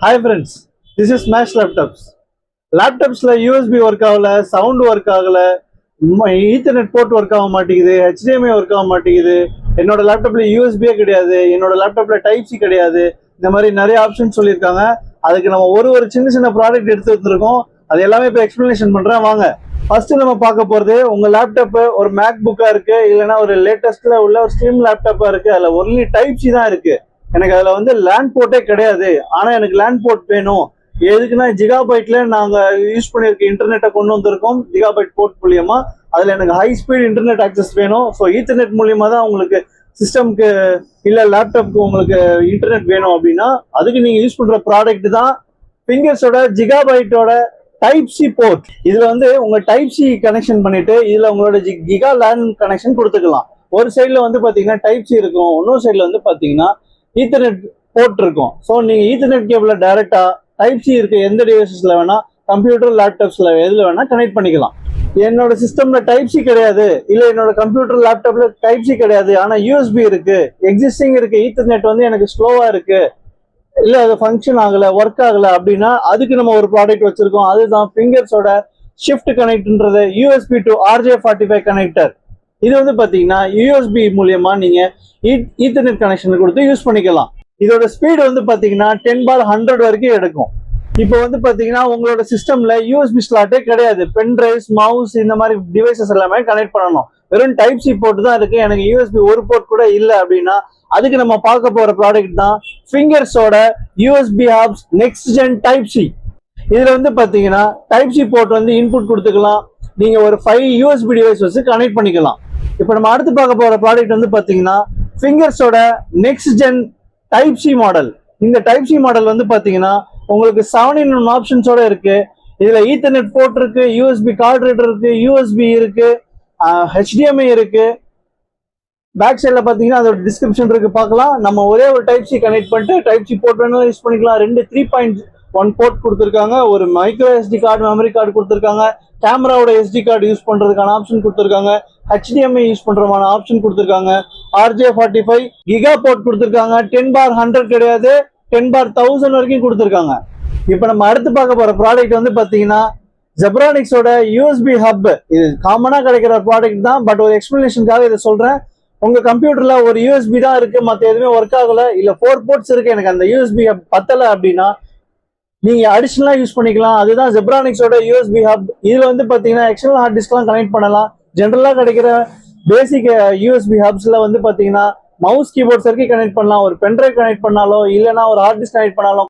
Hi friends, this is Smash Laptops. லேப்டாப்ஸ்ல USB work ஆகல, sound work ஆகல, ethernet port work ஆக மாட்டேங்குது, ஹெச்டிஎம்ஐ ஒர்க் ஆக மாட்டேங்குது. என்னோட லேப்டாப்ல யூஎஸ்பியே கிடையாது, என்னோட லேப்டாப்ல டைப் சி கிடையாது. இந்த மாதிரி நிறைய ஆப்ஷன் சொல்லியிருக்காங்க. அதுக்கு நம்ம ஒரு சின்ன சின்ன ப்ராடக்ட் எடுத்து வந்திருக்கோம். அது எல்லாமே இப்போ எக்ஸ்பிளனேஷன் பண்றேன் வாங்க. ஃபர்ஸ்ட் நம்ம பார்க்க போறது, உங்க லேப்டாப் ஒரு மேக் புக்கா இருக்கு, இல்லைன்னா ஒரு லேட்டஸ்ட்ல உள்ள ஒரு ஸ்லிம் லேப்டாப்பா இருக்கு, அதுல ஒன்லி டைப் சி தான் இருக்கு. எனக்கு அதுல வந்து லேண்ட் போர்ட்டே கிடையாது, ஆனா எனக்கு லேண்ட் போர்ட் வேணும். எதுக்குன்னா ஜிகாபைட்ல நாங்க யூஸ் பண்ணிருக்க இன்டர்நெட்டை கொண்டு வந்திருக்கோம் ஜிகாபைட் போர்ட் மூலியமா. அதுல எனக்கு ஹை ஸ்பீட் இன்டர்நெட் ஆக்சஸ் வேணும். ஸோ ஈத்தர்நெட் மூலியமா தான் உங்களுக்கு சிஸ்டம்க்கு இல்ல லேப்டாப்க்கு உங்களுக்கு இன்டர்நெட் வேணும் அப்படின்னா அதுக்கு நீங்க யூஸ் பண்ற ப்ராடக்ட் தான் ஃபிங்கர்ஸோட ஜிகாபைட்டோட டைப் சி போர்ட். இதுல வந்து உங்க டைப் சி கனெக்ஷன் பண்ணிட்டு இதுல உங்களோட கிகா லேண்ட் கனெக்ஷன் கொடுத்துக்கலாம். ஒரு சைட்ல வந்து பாத்தீங்கன்னா டைப் சி இருக்கும், இன்னொரு சைட்ல வந்து பாத்தீங்கன்னா ஈத்தர்நெட் போர்ட் இருக்கும். ஸோ நீங்க ஈத்தர்நெட் கேபிள டைரக்டா டைப் சி இருக்க எந்த டிவைசஸ்ல வேணா, கம்ப்யூட்டர் லேப்டாப்ஸ்ல எதுல வேணா கனெக்ட் பண்ணிக்கலாம். என்னோட சிஸ்டம்ல டைப் சி கிடையாது, இல்ல என்னோட கம்ப்யூட்டர் லேப்டாப்ல டைப் சி கிடையாது, ஆனா யூஎஸ்பி இருக்கு, எக்ஸிஸ்டிங் இருக்கு, ஈத்தர்நெட் வந்து எனக்கு ஸ்லோவா இருக்கு, இல்ல அது ஃபங்க்ஷன் ஆகல, ஒர்க் ஆகல அப்படின்னா அதுக்கு நம்ம ஒரு ப்ராடக்ட் வச்சிருக்கோம். அதுதான் ஃபிங்கர்ஸோட ஷிஃப்ட் கனெக்ட்ன்றது யூஎஸ்பி டு RJ45 கனெக்டர். இது வந்து பாத்தீங்கன்னா யூஎஸ்பி மூலியமா நீங்க ஈத்தர்நெட் கனெக்ஷன் கொடுத்து யூஸ் பண்ணிக்கலாம். இதோட ஸ்பீடு வந்து பாத்தீங்கன்னா 10/100 வரைக்கும் எடுக்கும். இப்போ வந்து பாத்தீங்கன்னா உங்களோட சிஸ்டம்ல யூஎஸ்பி ஸ்லாட்டே கிடையாது, பென் டிரைவ்ஸ், மவுஸ் இந்த மாதிரி டிவைசஸ் எல்லாமே கனெக்ட் பண்ணணும். வெறும் டைப் சி போர்ட் தான் இருக்கு, எனக்கு யூஎஸ்பி ஒரு போர்ட் கூட இல்லை அப்படின்னா அதுக்கு நம்ம பார்க்க போற ப்ராடக்ட் தான் ஃபிங்கர்ஸோட USB hubs next gen type C. இதுல வந்து பாத்தீங்கன்னா டைப் சி போர்ட் வந்து இன்புட் கொடுத்துக்கலாம், நீங்க ஒரு 5 யூஎஸ்பி டிவைஸ் வச்சு கனெக்ட் பண்ணிக்கலாம். இப்போ நம்ம அடுத்து பார்க்க போற ப்ராடக்ட் வந்து பாத்தீங்கன்னா ஃபிங்கர்ஸோட next gen type C model. இந்த டைப் சி மாடல் வந்து பாத்தீங்கன்னா உங்களுக்கு 7 ஆப்ஷன்ஸோட இருக்கு. இதுல ஈத்தர்நெட் போர்ட் இருக்கு, யூஎஸ்பி கார்டு ரீடர் இருக்கு, யூஎஸ்பி இருக்கு, ஹெச்டிஎம்ஐ இருக்கு. பேக் சைட்ல பாத்தீங்கன்னா அதோட டிஸ்கிரிப்ஷன் இருக்கு, பார்க்கலாம். நம்ம ஒரே ஒரு டைப் சி கனெக்ட் பண்ணிட்டு டைப் சி போர்ட் வேணும் யூஸ் பண்ணிக்கலாம். 2 3.1 போர்ட் கொடுத்துருக்காங்க, ஒரு micro SD card, memory card கொடுத்துருக்காங்க, கேமராவோட எஸ்டி கார்டு யூஸ் பண்றதுக்கான ஆப்ஷன் கொடுத்துருக்காங்க, ஹெச்டிஎம்ஐ யூஸ் பண்றதுக்கான ஆப்ஷன் கொடுத்துருக்காங்க, RJ45 கிகா போர்ட் கொடுத்துருக்காங்க. 10/100 கிடையாது, 10/1000 வரைக்கும் கொடுத்துருக்காங்க. இப்போ நம்ம அடுத்து பார்க்க போற ப்ராடக்ட் வந்து பாத்தீங்கன்னா ஜெப்ரானிக்ஸோட யூஎஸ்பி ஹப். இது காமனா கிடைக்கிற ப்ராடக்ட் தான், பட் ஒரு எக்ஸ்பிளனேஷனுக்காக இதை சொல்றேன். உங்க கம்ப்யூட்டர்ல ஒரு யூஎஸ்பி தான் இருக்கு, மற்ற எதுவுமே ஒர்க் ஆகல, இல்ல 4 போர்ட்ஸ் இருக்கு, எனக்கு அந்த யூஎஸ்பி ஹப் பத்தல அப்படின்னா நீங்க அடிஷனலா யூஸ் பண்ணிக்கலாம். அதுதான் ஜெப்ரானிக்ஸோட யூஎஸ்பி ஹப். இதுல வந்து பாத்தீங்கன்னா எக்ஸ்டர்னல் ஹார்ட் டிஸ்க்லாம் கனெக்ட் பண்ணலாம். ஜென்ரலா கிடைக்கிற பேசிக் யூஎஸ்பி ஹப்ஸ்ல வந்து பாத்தீங்கன்னா மவுஸ் கீபோர்ட்ஸ் வரைக்கும் கனெக்ட் பண்ணலாம். ஒரு பென்ட்ரைவ் கனெக்ட் பண்ணாலோ இல்லைன்னா ஒரு ஹார்ட் டிஸ்க் கனெக்ட் பண்ணாலும்